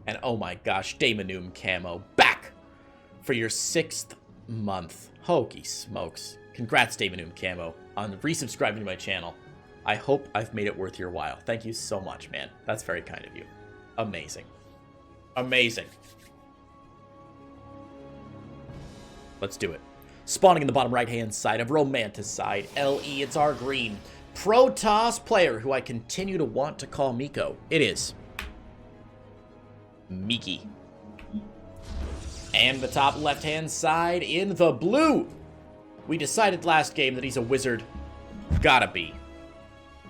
And oh my gosh, Daemonum camo back for your 6th month. Hokey smokes. Congrats, Daemonum camo, on resubscribing to my channel. I hope I've made it worth your while. Thank you so much, man. That's very kind of you. Amazing. Amazing. Let's do it. Spawning in the bottom right-hand side of Romanticide, LE, it's our green Protoss player who I continue to want to call Miko. It is Miki. And the top left-hand side in the blue. We decided last game that he's a wizard. Gotta be.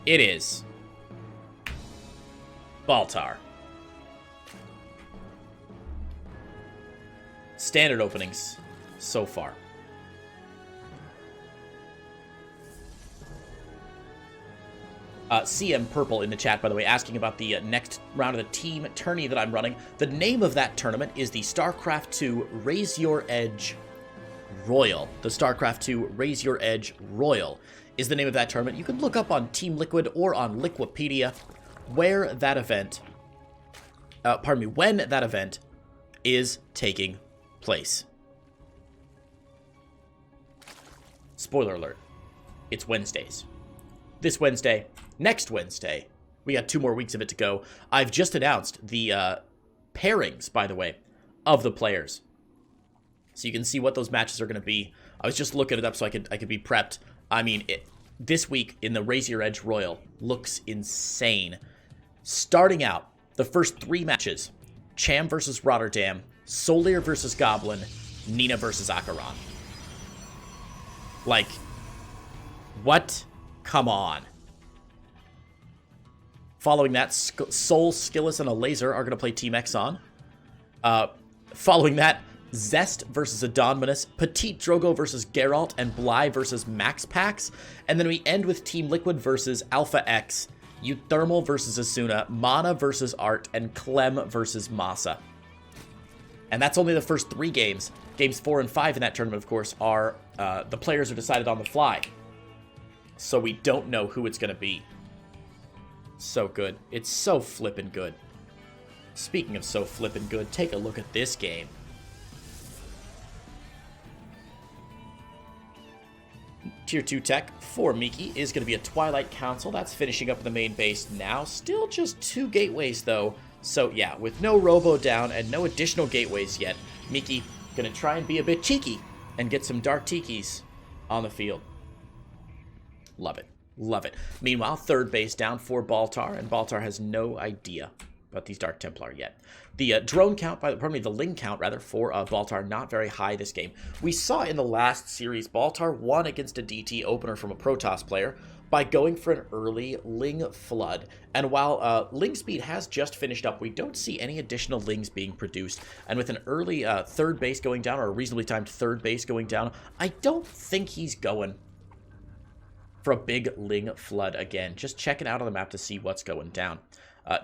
It is Baltar. Standard openings so far. CM Purple in the chat, by the way, asking about the next round of the team tourney that I'm running. The name of that tournament is the StarCraft 2 Raise Your Edge Royal. The StarCraft 2 Raise Your Edge Royal is the name of that tournament. You can look up on Team Liquid or on Liquipedia where that event, when that event is taking place. Spoiler alert, it's Wednesdays. This Wednesday, next Wednesday, we got 2 more weeks of it to go. I've just announced the pairings, by the way, of the players. So you can see what those matches are going to be. I was just looking it up so I could be prepped. I mean, this week in the Raise Your Edge Royal looks insane. Starting out, the first 3 matches, Cham versus Rotterdam, Solier versus Goblin, Nina versus Acheron. Like, what? Come on. Following that, Soul, Skillus, and a Laser are going to play Team Exxon. Following that, Zest versus Adonmanis, Petite Drogo versus Geralt, and Bly versus Max Pax. And then we end with Team Liquid versus Alpha X, Euthermal versus Asuna, Mana versus Art, and Clem versus Masa. And that's only the first 3 games. Games 4 and 5 in that tournament, of course, are the players are decided on the fly. So we don't know who it's going to be. So good. It's so flippin' good. Speaking of so flippin' good, take a look at this game. Tier 2 tech for Miki is going to be a Twilight Council. That's finishing up the main base now. Still just 2 gateways, though. So, yeah, with no Robo down and no additional gateways yet, Miki going to try and be a bit cheeky and get some Dark Tikis on the field. Love it. Love it. Meanwhile, 3rd base down for Baltar, and Baltar has no idea about these Dark Templar yet. The drone count, the Ling count, rather, for Baltar, not very high this game. We saw in the last series, Baltar won against a DT opener from a Protoss player by going for an early Ling flood. And while Ling speed has just finished up, we don't see any additional Lings being produced. And with an early 3rd base going down, or a reasonably timed 3rd base going down, I don't think he's going for a big Ling flood again. Just checking out on the map to see what's going down.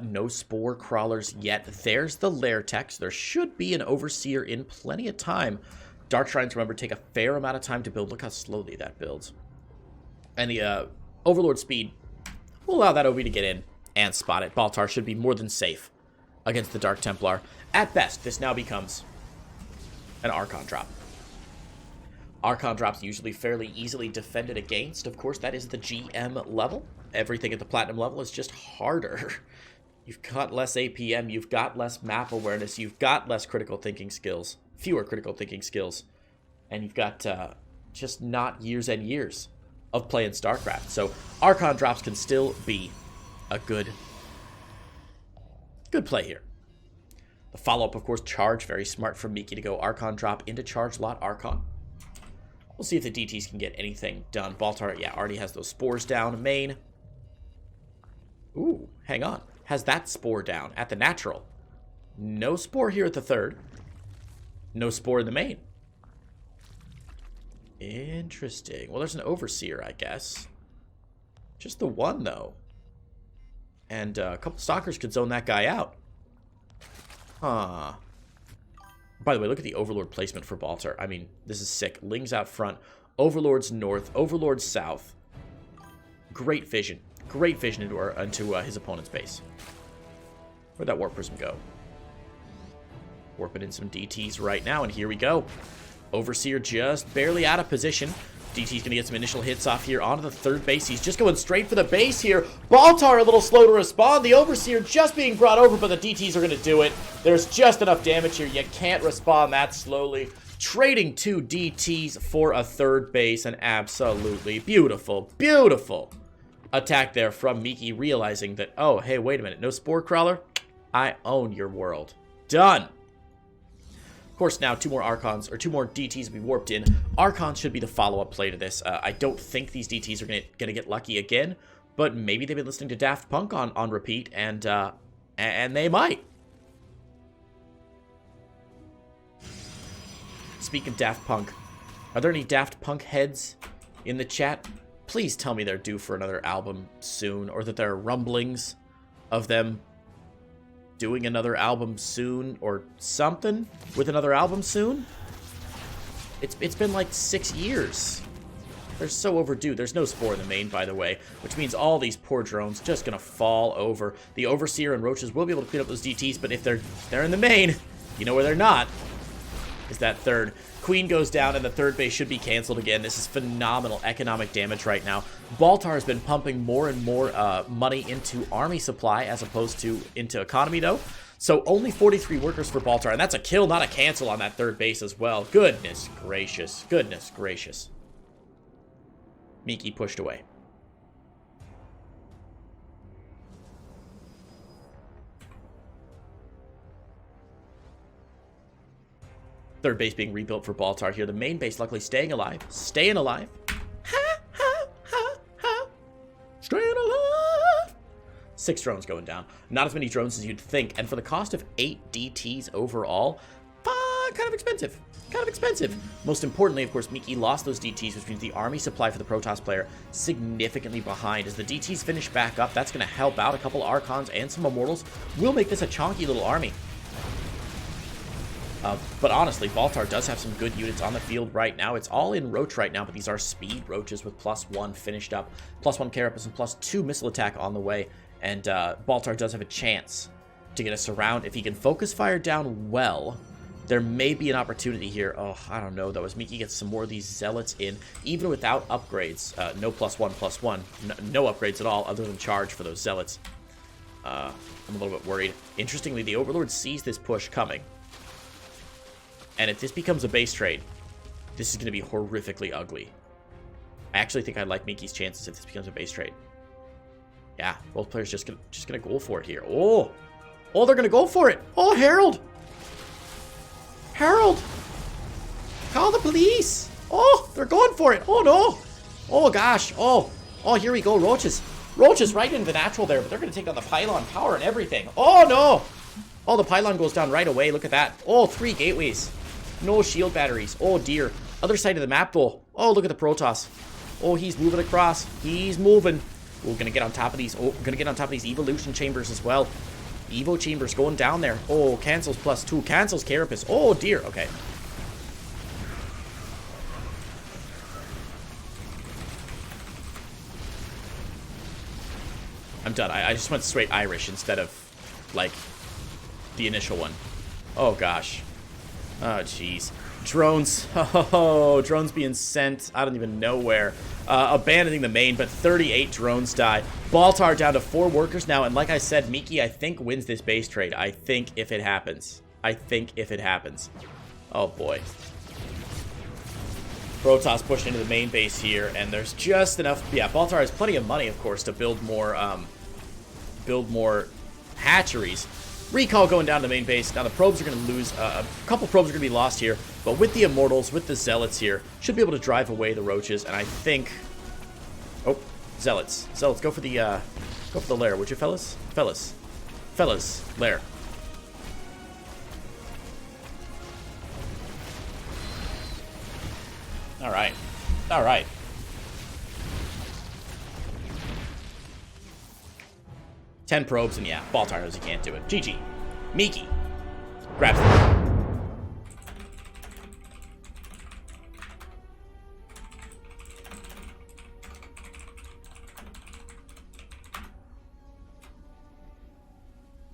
No Spore Crawlers yet. There's the Lair Text. There should be an Overseer in plenty of time. Dark Shrines, remember, take a fair amount of time to build. Look how slowly that builds. And the Overlord speed will allow that OB to get in and spot it. Baltar should be more than safe against the Dark Templar. At best, this now becomes an Archon drop. Archon drops usually fairly easily defended against. Of course, that is the GM level. Everything at the Platinum level is just harder. You've got less APM, you've got less map awareness, you've got less critical thinking skills, fewer critical thinking skills, and you've got just not years and years of play in StarCraft. So Archon drops can still be a good play here. The follow-up, of course, Charge. Very smart from Miki to go Archon drop into Charge lot Archon. We'll see if the DTs can get anything done. Baltar, yeah, already has those spores down. Main. Ooh, hang on. Has that spore down at the natural. No spore here at the 3rd. No spore in the main. Interesting. Well, there's an Overseer, I guess. Just the one, though. And a couple Stalkers could zone that guy out. Huh. By the way, look at the Overlord placement for Baltar. I mean, this is sick. Ling's out front. Overlord's north. Overlord's south. Great vision. Great vision into his opponent's base. Where'd that Warp Prism go? Warping in some DTs right now, and here we go. Overseer just barely out of position. DT's going to get some initial hits off here onto the third base. He's just going straight for the base here. Baltar a little slow to respond. The Overseer just being brought over, but the DTs are going to do it. There's just enough damage here. You can't respond that slowly. Trading 2 DTs for a third base. An absolutely beautiful, beautiful attack there from Miki, realizing that, oh, hey, wait a minute. No Spore Crawler? I own your world. Done. Of course, now 2 more Archons, or 2 more DTs will be warped in. Archons should be the follow-up play to this. I don't think these DTs are gonna get lucky again, but maybe they've been listening to Daft Punk on repeat, and they might. Speaking of Daft Punk, are there any Daft Punk heads in the chat? Please tell me they're due for another album soon, or that there are rumblings of them doing another album soon, or something with another album soon. It's been like 6 years. They're so overdue. There's no Spore in the main, by the way, which means all these poor drones just gonna fall over. The Overseer and Roaches will be able to clean up those DTs, but if they're in the main, you know where they're not, is that third. Queen goes down, and the third base should be canceled again. This is phenomenal economic damage right now. Baltar has been pumping more and more money into army supply as opposed to into economy, though. So only 43 workers for Baltar, and that's a kill, not a cancel on that third base as well. Goodness gracious. Goodness gracious. Miki pushed away. Third base being rebuilt for Baltar here. The main base luckily staying alive. Staying alive. Ha, ha, ha, ha. Staying alive. 6 drones going down. Not as many drones as you'd think. And for the cost of 8 DTs overall, kind of expensive. Kind of expensive. Most importantly, of course, Miki lost those DTs, which means the army supply for the Protoss player significantly behind. As the DTs finish back up, that's going to help out. A couple Archons and some Immortals will make this a chonky little army. But honestly, Baltar does have some good units on the field right now. It's all in Roach right now, but these are speed Roaches with +1 finished up. +1 Carapace and +2 missile attack on the way. And Baltar does have a chance to get a surround. If he can focus fire down well, there may be an opportunity here. Oh, I don't know, though, as Miki gets some more of these Zealots in, even without upgrades. No +1/+1. No upgrades at all, other than charge for those Zealots. I'm a little bit worried. Interestingly, the Overlord sees this push coming. And if this becomes a base trade, this is going to be horrifically ugly. I actually think I like Miki's chances if this becomes a base trade. Yeah, both players just gonna go for it here. Oh, they're gonna go for it. Oh, Harold, call the police. Oh, they're going for it. Oh no. Oh gosh. Oh, here we go. Roaches right into the natural there, but they're gonna take on the pylon power and everything. Oh no. Oh, the pylon goes down right away. Look at that. Oh, 3 gateways. No shield batteries. Oh, dear. Other side of the map, though. Oh, look at the Protoss. Oh, he's moving across. He's moving. Oh, gonna get on top of these. Oh, gonna get on top of these evolution chambers as well. Evo chambers going down there. Oh, cancels +2. Cancels Carapace. Oh, dear. Okay. I'm done. I just went straight Irish instead of, like, the initial one. Oh, gosh. Oh, jeez. Drones. Oh, drones being sent. I don't even know where. Abandoning the main, but 38 drones die. Baltar down to 4 workers now, and like I said, Miki, I think, wins this base trade. I think if it happens. Oh, boy. Protoss pushed into the main base here, and there's just enough. Yeah, Baltar has plenty of money, of course, to build more hatcheries. Recall going down to the main base. Now the probes are going to lose. A couple probes are going to be lost here, but with the Immortals, with the Zealots here, should be able to drive away the Roaches. And I think, oh, Zealots, go for the lair, would you, fellas, lair. All right. Ten probes, and yeah, Baltar knows he can't do it. GG. Miki grabs them.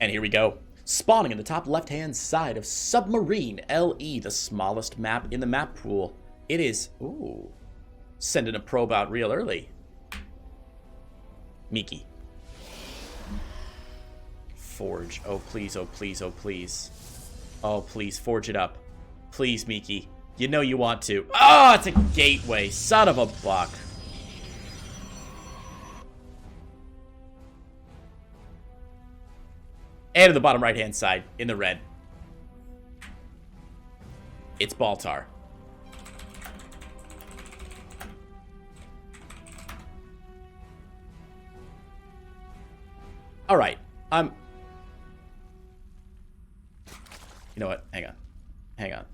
And here we go. Spawning in the top left-hand side of Submarine LE, the smallest map in the map pool. It is, ooh, sending a probe out real early. Miki. Forge. Oh, please, oh, please, oh, please. Oh, please, forge it up. Please, Miki. You know you want to. Oh, it's a gateway. Son of a buck. And to the bottom right-hand side, in the red. It's Baltar. Alright, you know what? Hang on. Hang on.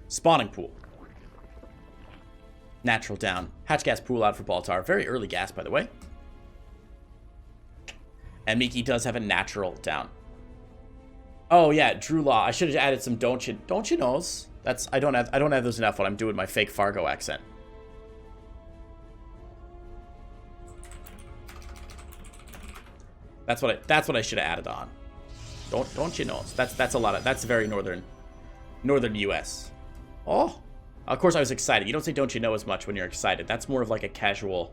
Spawning pool. Natural down. Hatch gas pool out for Baltar. Very early gas, by the way. And Miki does have a natural down. Oh yeah, Drew Law. I should have added some don't you knows. That's I don't have those enough when I'm doing my fake Fargo accent. That's what I should have added on. Don't you know? That's a lot of that's very northern US. Oh, of course I was excited. You don't say don't you know as much when you're excited. That's more of like a casual.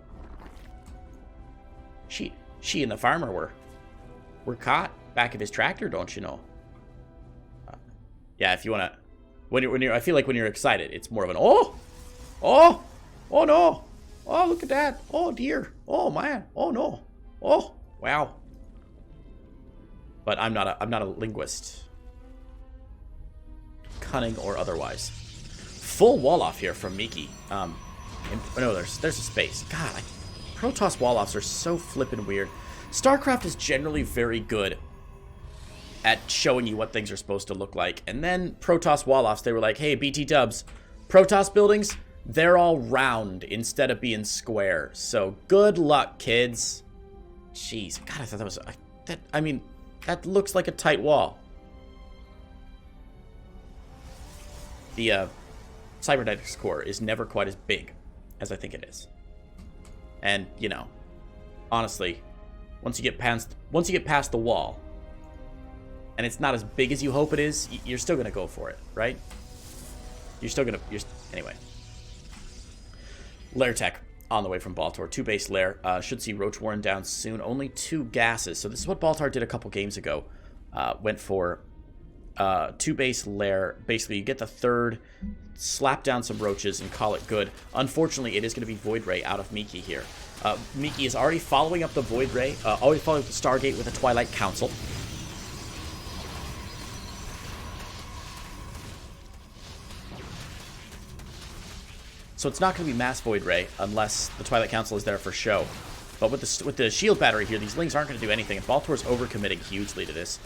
She and the farmer were caught back of his tractor, don't you know? Yeah, if you wanna, when you're, I feel like when you're excited, it's more of an oh no, oh look at that, oh dear, oh man, oh no, oh wow. But I'm not a linguist, cunning or otherwise. Full wall off here from Miki. No, there's a space. God, Protoss wall offs are so flippin' weird. StarCraft is generally very good at showing you what things are supposed to look like. And then Protoss wall offs, they were like, hey, BT dubs, Protoss buildings, they're all round instead of being square. So good luck, kids. Jeez, God, I thought that was that looks like a tight wall. The cybernetics core is never quite as big as I think it is. And, you know, honestly, once you get past the wall and it's not as big as you hope it is, you're still going to go for it, right? Anyway. Lair tech on the way from Baltar. 2 base lair. Should see Roach Warren down soon. Only 2 gases. So this is what Baltar did a couple games ago. Went for 2 base lair. Basically, you get the 3rd, slap down some roaches, and call it good. Unfortunately, it is going to be Void Ray out of Miki here. Miki is already following up the Void Ray, already following up the Stargate with a Twilight Council. So it's not going to be Mass Void Ray unless the Twilight Council is there for show. But with the shield battery here, these Lings aren't going to do anything. And Baltor's overcommitting hugely to this.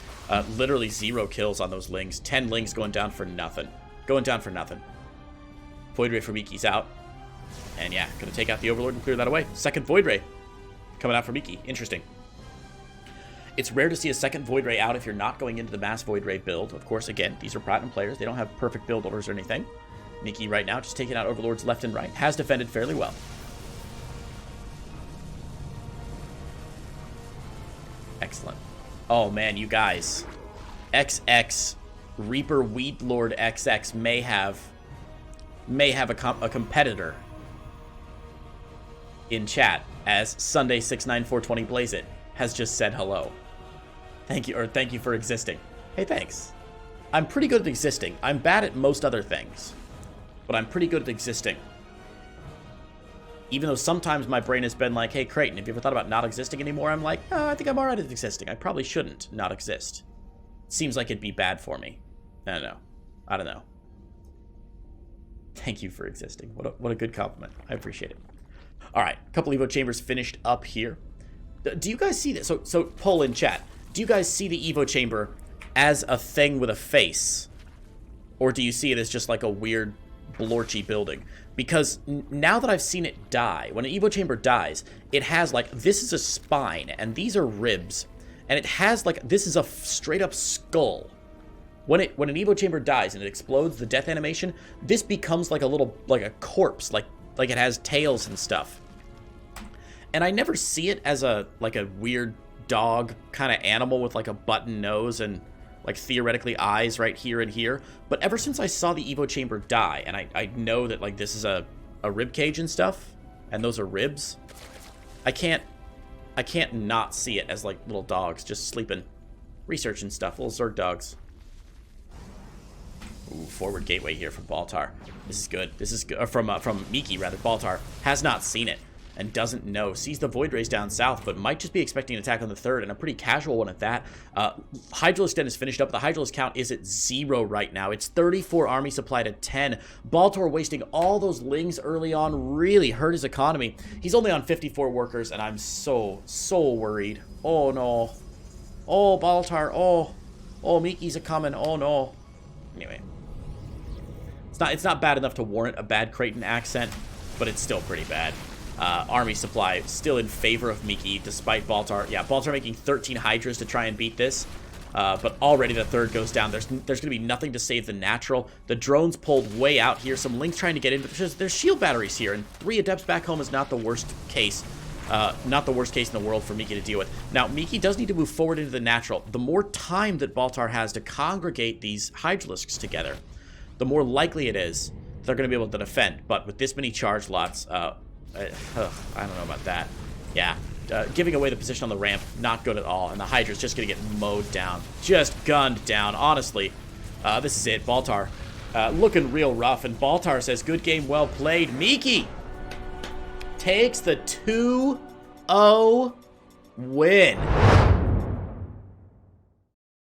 Literally 0 kills on those Lings. 10 Lings going down for nothing. Void Ray for Miki's out. And yeah, going to take out the Overlord and clear that away. Second Void Ray coming out for Miki. Interesting. It's rare to see a second Void Ray out if you're not going into the Mass Void Ray build. Of course, again, these are Platinum players. They don't have perfect build orders or anything. Miki right now just taking out Overlords left and right. Has defended fairly well. Excellent. Oh man, you guys. XX Reaper Weed Lord XX may have a competitor in chat, as Sunday 69420 Blaze It has just said hello. Thank you for existing. Hey, thanks. I'm pretty good at existing. I'm bad at most other things, but I'm pretty good at existing. Even though sometimes my brain has been like, hey, Creighton, have you ever thought about not existing anymore? I'm like, oh, I think I'm alright at existing. I probably shouldn't not exist. Seems like it'd be bad for me. I don't know. Thank you for existing. What a good compliment. I appreciate it. All right, a couple Evo chambers finished up here. Do you guys see this? So poll in chat. Do you guys see the Evo chamber as a thing with a face? Or do you see it as just like a weird blorchy building. Because now that I've seen it die, when an Evo Chamber dies, it has, like, this is a spine, and these are ribs. And it has, like, this is a straight-up skull. When an Evo Chamber dies and it explodes, the death animation, this becomes like a little, like a corpse, like it has tails and stuff. And I never see it as like a weird dog kind of animal with, like, a button nose and, like, theoretically eyes right here and here. But ever since I saw the Evo Chamber die, and I know that, like, this is a rib cage and stuff, and those are ribs, I can't not see it as, like, little dogs just sleeping, researching stuff, little Zerg dogs. Ooh, forward gateway here from Baltar. This is good. This is good. From Miki, rather. Baltar has not seen it and doesn't know. Sees the Void Rays down south, but might just be expecting an attack on the third, and a pretty casual one at that. Hydralisk Den is finished up. The Hydralisk count is at 0 right now. It's 34 army supply to 10. Baltar wasting all those lings early on really hurt his economy. He's only on 54 workers, and I'm so worried. Oh, no. Oh, Baltar. Oh, Miki's a-coming. Oh, no. Anyway. It's not bad enough to warrant a bad Creighton accent, but it's still pretty bad. Army supply still in favor of Miki, despite Baltar. Yeah, Baltar making 13 Hydras to try and beat this. But already the third goes down. There's going to be nothing to save the natural. The drone's pulled way out here. Some Lynx trying to get in, but there's shield batteries here, and 3 Adepts back home is not the worst case. Not the worst case in the world for Miki to deal with. Now, Miki does need to move forward into the natural. The more time that Baltar has to congregate these Hydralisks together, the more likely it is they're going to be able to defend. But with this many charge lots, I don't know about that. Yeah, giving away the position on the ramp, not good at all. And the Hydra's just going to get mowed down. Just gunned down, honestly. This is it. Baltar looking real rough. And Baltar says, good game, well played. Miki takes the 2-0 win.